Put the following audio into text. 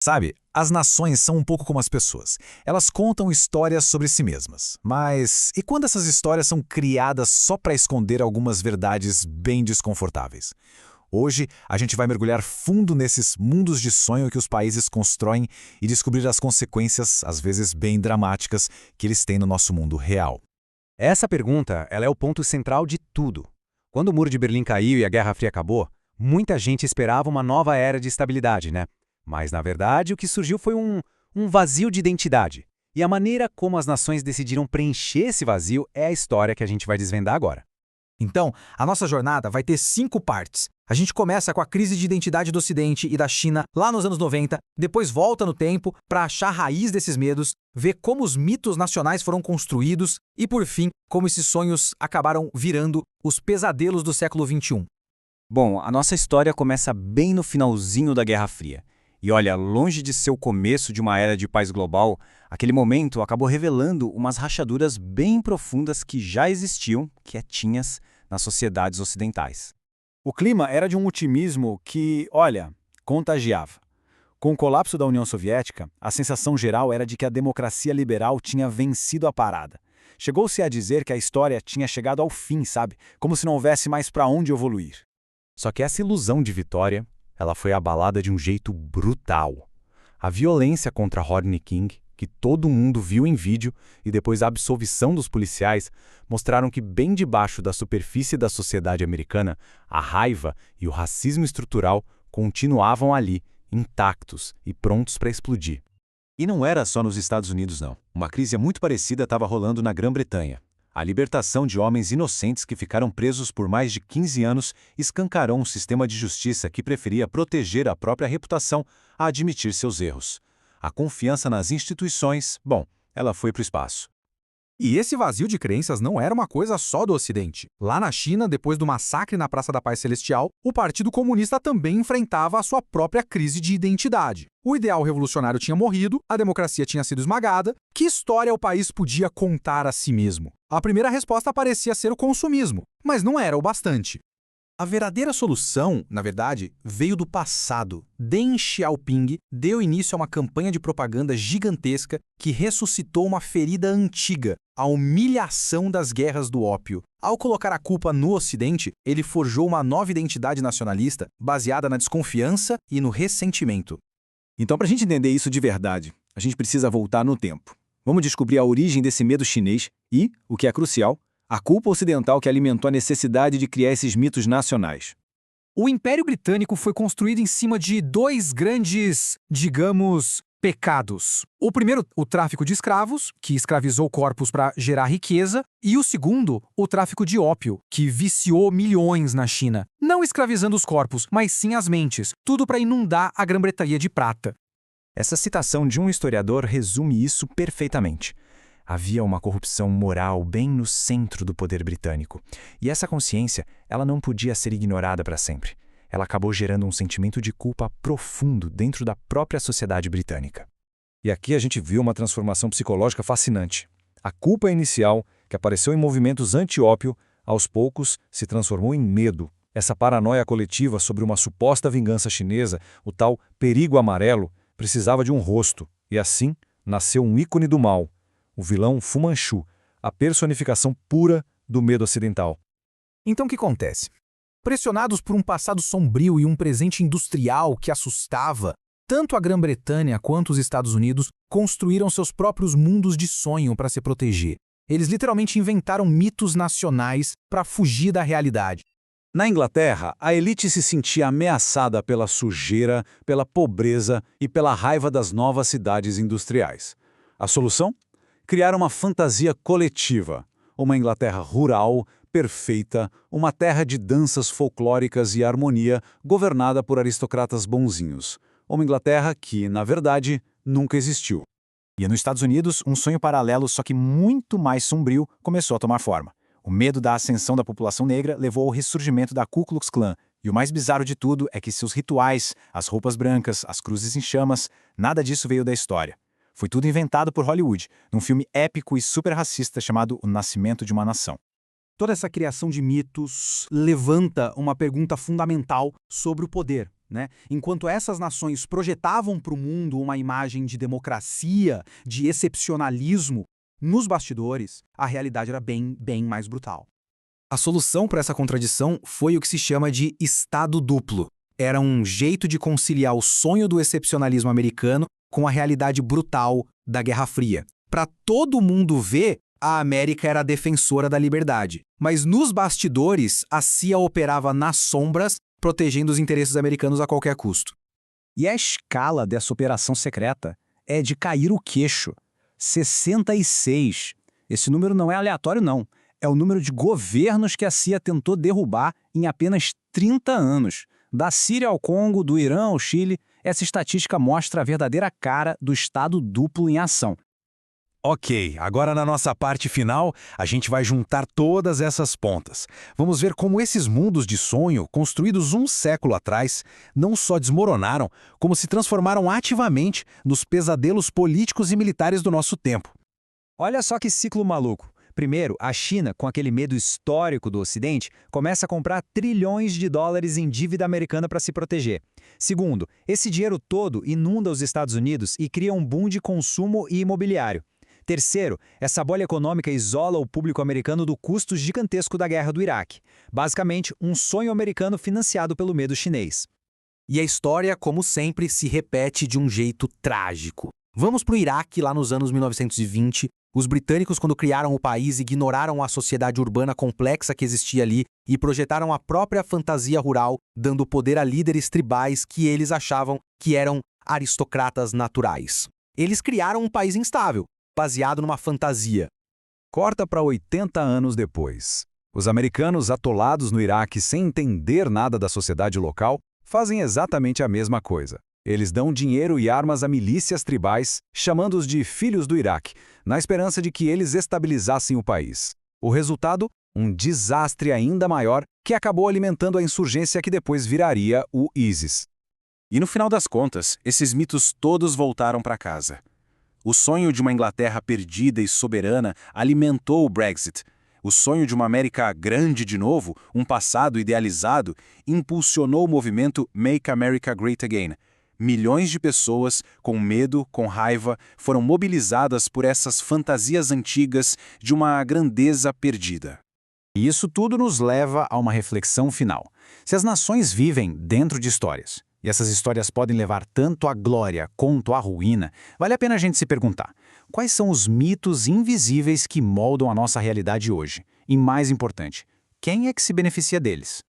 Sabe, as nações são um pouco como as pessoas. Elas contam histórias sobre si mesmas. Mas e quando essas histórias são criadas só para esconder algumas verdades bem desconfortáveis? Hoje, a gente vai mergulhar fundo nesses mundos de sonho que os países constroem e descobrir as consequências, às vezes bem dramáticas, que eles têm no nosso mundo real. Essa pergunta, ela é o ponto central de tudo. Quando o Muro de Berlim caiu e a Guerra Fria acabou, muita gente esperava uma nova era de estabilidade, né? Mas, na verdade, o que surgiu foi um vazio de identidade. E a maneira como as nações decidiram preencher esse vazio é a história que a gente vai desvendar agora. Então, a nossa jornada vai ter 5 partes. A gente começa com a crise de identidade do Ocidente e da China lá nos anos 90, depois volta no tempo para achar a raiz desses medos, ver como os mitos nacionais foram construídos e, por fim, como esses sonhos acabaram virando os pesadelos do século XXI. Bom, a nossa história começa bem no finalzinho da Guerra Fria. E olha, longe de ser o começo de uma era de paz global, aquele momento acabou revelando umas rachaduras bem profundas que já existiam, quietinhas, nas sociedades ocidentais. O clima era de um otimismo que, olha, contagiava. Com o colapso da União Soviética, a sensação geral era de que a democracia liberal tinha vencido a parada. Chegou-se a dizer que a história tinha chegado ao fim, sabe? Como se não houvesse mais para onde evoluir. Só que essa ilusão de vitória, ela foi abalada de um jeito brutal. A violência contra Rodney King, que todo mundo viu em vídeo, e depois a absolvição dos policiais, mostraram que bem debaixo da superfície da sociedade americana, a raiva e o racismo estrutural continuavam ali, intactos e prontos para explodir. E não era só nos Estados Unidos, não. Uma crise muito parecida estava rolando na Grã-Bretanha. A libertação de homens inocentes que ficaram presos por mais de 15 anos escancarou um sistema de justiça que preferia proteger a própria reputação a admitir seus erros. A confiança nas instituições, bom, ela foi para o espaço. E esse vazio de crenças não era uma coisa só do Ocidente. Lá na China, depois do massacre na Praça da Paz Celestial, o Partido Comunista também enfrentava a sua própria crise de identidade. O ideal revolucionário tinha morrido, a democracia tinha sido esmagada. Que história o país podia contar a si mesmo? A primeira resposta parecia ser o consumismo, mas não era o bastante. A verdadeira solução, na verdade, veio do passado. Deng Xiaoping deu início a uma campanha de propaganda gigantesca que ressuscitou uma ferida antiga, a humilhação das guerras do ópio. Ao colocar a culpa no Ocidente, ele forjou uma nova identidade nacionalista baseada na desconfiança e no ressentimento. Então, para a gente entender isso de verdade, a gente precisa voltar no tempo. Vamos descobrir a origem desse medo chinês e, o que é crucial, a culpa ocidental que alimentou a necessidade de criar esses mitos nacionais. O Império Britânico foi construído em cima de 2 grandes, digamos, pecados. O primeiro, o tráfico de escravos, que escravizou corpos para gerar riqueza, e o segundo, o tráfico de ópio, que viciou milhões na China. Não escravizando os corpos, mas sim as mentes, tudo para inundar a Grã-Bretanha de prata. Essa citação de um historiador resume isso perfeitamente. Havia uma corrupção moral bem no centro do poder britânico. E essa consciência, ela não podia ser ignorada para sempre. Ela acabou gerando um sentimento de culpa profundo dentro da própria sociedade britânica. E aqui a gente viu uma transformação psicológica fascinante. A culpa inicial, que apareceu em movimentos anti-ópio, aos poucos se transformou em medo. Essa paranoia coletiva sobre uma suposta vingança chinesa, o tal perigo amarelo, precisava de um rosto. E assim nasceu um ícone do mal. O vilão Fu Manchu, a personificação pura do medo ocidental. Então o que acontece? Pressionados por um passado sombrio e um presente industrial que assustava, tanto a Grã-Bretanha quanto os Estados Unidos construíram seus próprios mundos de sonho para se proteger. Eles literalmente inventaram mitos nacionais para fugir da realidade. Na Inglaterra, a elite se sentia ameaçada pela sujeira, pela pobreza e pela raiva das novas cidades industriais. A solução? Criar uma fantasia coletiva, uma Inglaterra rural, perfeita, uma terra de danças folclóricas e harmonia governada por aristocratas bonzinhos. Uma Inglaterra que, na verdade, nunca existiu. E nos Estados Unidos, um sonho paralelo, só que muito mais sombrio, começou a tomar forma. O medo da ascensão da população negra levou ao ressurgimento da Ku Klux Klan. E o mais bizarro de tudo é que seus rituais, as roupas brancas, as cruzes em chamas, nada disso veio da história. Foi tudo inventado por Hollywood, num filme épico e super racista chamado O Nascimento de uma Nação. Toda essa criação de mitos levanta uma pergunta fundamental sobre o poder. né? Enquanto essas nações projetavam para o mundo uma imagem de democracia, de excepcionalismo, nos bastidores, a realidade era bem mais brutal. A solução para essa contradição foi o que se chama de Estado duplo. Era um jeito de conciliar o sonho do excepcionalismo americano com a realidade brutal da Guerra Fria. Para todo mundo ver, a América era a defensora da liberdade. Mas nos bastidores, a CIA operava nas sombras, protegendo os interesses americanos a qualquer custo. E a escala dessa operação secreta é de cair o queixo. 66. Esse número não é aleatório, não. É o número de governos que a CIA tentou derrubar em apenas 30 anos. Da Síria ao Congo, do Irã ao Chile, essa estatística mostra a verdadeira cara do Estado duplo em ação. Ok, agora na nossa parte final, a gente vai juntar todas essas pontas. Vamos ver como esses mundos de sonho, construídos um século atrás, não só desmoronaram, como se transformaram ativamente nos pesadelos políticos e militares do nosso tempo. Olha só que ciclo maluco. Primeiro, a China, com aquele medo histórico do Ocidente, começa a comprar trilhões de dólares em dívida americana para se proteger. Segundo, esse dinheiro todo inunda os Estados Unidos e cria um boom de consumo e imobiliário. Terceiro, essa bolha econômica isola o público americano do custo gigantesco da guerra do Iraque. Basicamente, um sonho americano financiado pelo medo chinês. E a história, como sempre, se repete de um jeito trágico. Vamos para o Iraque, lá nos anos 1920. Os britânicos, quando criaram o país, ignoraram a sociedade urbana complexa que existia ali e projetaram a própria fantasia rural, dando poder a líderes tribais que eles achavam que eram aristocratas naturais. Eles criaram um país instável, baseado numa fantasia. Corta para 80 anos depois. Os americanos, atolados no Iraque sem entender nada da sociedade local, fazem exatamente a mesma coisa. Eles dão dinheiro e armas a milícias tribais, chamando-os de filhos do Iraque, na esperança de que eles estabilizassem o país. O resultado? Um desastre ainda maior que acabou alimentando a insurgência que depois viraria o ISIS. E no final das contas, esses mitos todos voltaram para casa. O sonho de uma Inglaterra perdida e soberana alimentou o Brexit. O sonho de uma América grande de novo, um passado idealizado, impulsionou o movimento Make America Great Again. Milhões de pessoas, com medo, com raiva, foram mobilizadas por essas fantasias antigas de uma grandeza perdida. E isso tudo nos leva a uma reflexão final. Se as nações vivem dentro de histórias, e essas histórias podem levar tanto à glória quanto à ruína, vale a pena a gente se perguntar: quais são os mitos invisíveis que moldam a nossa realidade hoje? E mais importante, quem é que se beneficia deles?